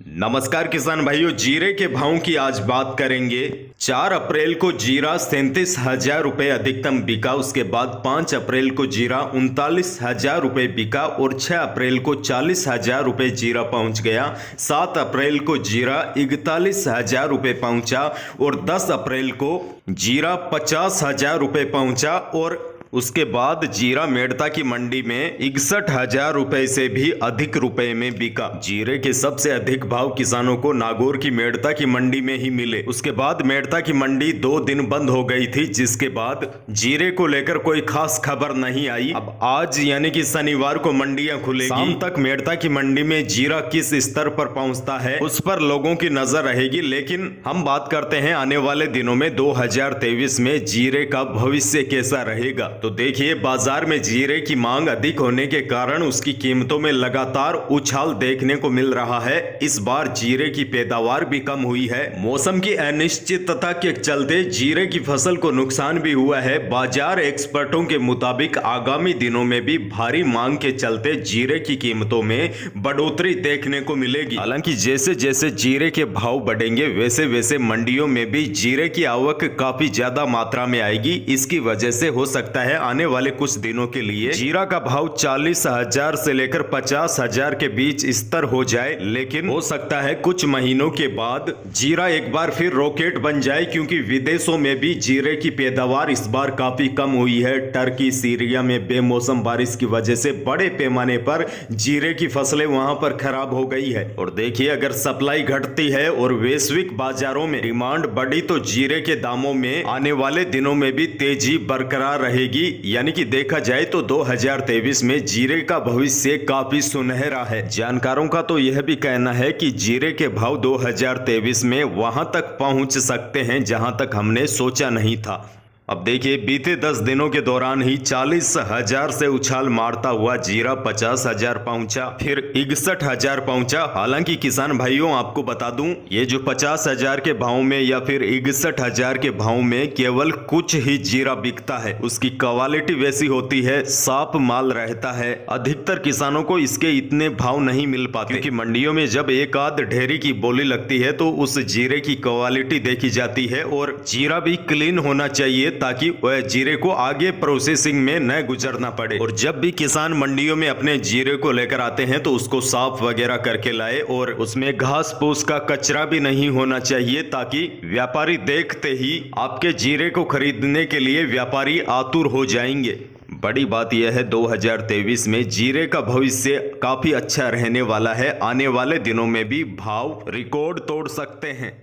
नमस्कार किसान भाइयों, जीरे के भाव की आज बात करेंगे। 4 अप्रैल को जीरा 37,000 रुपये अधिकतम बिका। उसके बाद 5 अप्रैल को जीरा 39,000 रुपये बिका और 6 अप्रैल को 40,000 रुपये जीरा पहुंच गया। 7 अप्रैल को जीरा 41,000 रुपये पहुंचा और 10 अप्रैल को जीरा 50,000 रुपये पहुंचा और उसके बाद जीरा मेड़ता की मंडी में 61,000 रुपए से भी अधिक रुपए में बिका। जीरे के सबसे अधिक भाव किसानों को नागौर की मेड़ता की मंडी में ही मिले। उसके बाद मेड़ता की मंडी 2 दिन बंद हो गई थी, जिसके बाद जीरे को लेकर कोई खास खबर नहीं आई। अब आज यानी कि शनिवार को मंडियां खुलेगी। शाम तक मेड़ता की मंडी में जीरा किस स्तर पर पहुंचता है उस पर लोगों की नजर रहेगी। लेकिन हम बात करते हैं आने वाले दिनों में 2023 में जीरे का भविष्य कैसा रहेगा। तो देखिए, बाजार में जीरे की मांग अधिक होने के कारण उसकी कीमतों में लगातार उछाल देखने को मिल रहा है। इस बार जीरे की पैदावार भी कम हुई है। मौसम की अनिश्चितता के चलते जीरे की फसल को नुकसान भी हुआ है। बाजार एक्सपर्टों के मुताबिक आगामी दिनों में भी भारी मांग के चलते जीरे की कीमतों में बढ़ोतरी देखने को मिलेगी। हालांकि जैसे जैसे जीरे के भाव बढ़ेंगे वैसे वैसे मंडियों में भी जीरे की आवक काफी ज्यादा मात्रा में आएगी। इसकी वजह से हो सकता है आने वाले कुछ दिनों के लिए जीरा का भाव 40,000 से लेकर 50,000 के बीच स्तर हो जाए। लेकिन हो सकता है कुछ महीनों के बाद जीरा एक बार फिर रॉकेट बन जाए, क्योंकि विदेशों में भी जीरे की पैदावार इस बार काफी कम हुई है। टर्की, सीरिया में बेमौसम बारिश की वजह से बड़े पैमाने पर जीरे की फसलें वहां पर खराब हो गई है। और देखिए, अगर सप्लाई घटती है और वैश्विक बाजारों में डिमांड बढ़ी तो जीरे के दामों में आने वाले दिनों में भी तेजी बरकरार रहेगी। यानी कि देखा जाए तो 2023 में जीरे का भविष्य काफी सुनहरा है। जानकारों का तो यह भी कहना है कि जीरे के भाव 2023 में वहां तक पहुंच सकते हैं जहां तक हमने सोचा नहीं था। अब देखिए, बीते 10 दिनों के दौरान ही 40,000 से उछाल मारता हुआ जीरा 50,000 पहुंचा, फिर 61,000 पहुंचा। हालांकि किसान भाइयों, आपको बता दूं, ये जो 50,000 के भाव में या फिर 61,000 के भाव में केवल कुछ ही जीरा बिकता है। उसकी क्वालिटी वैसी होती है, साफ माल रहता है। अधिकतर किसानों को इसके इतने भाव नहीं मिल पाते, क्योंकि मंडियों में जब एक आध ढेरी की बोली लगती है तो उस जीरे की क्वालिटी देखी जाती है और जीरा भी क्लीन होना चाहिए ताकि वह जीरे को आगे प्रोसेसिंग में न गुजरना पड़े। और जब भी किसान मंडियों में अपने जीरे को लेकर आते हैं तो उसको साफ वगैरह करके लाए और उसमें घास फूस का कचरा भी नहीं होना चाहिए, ताकि व्यापारी देखते ही आपके जीरे को खरीदने के लिए व्यापारी आतुर हो जाएंगे। बड़ी बात यह है, 2023 में जीरे का भविष्य काफी अच्छा रहने वाला है। आने वाले दिनों में भी भाव रिकॉर्ड तोड़ सकते हैं।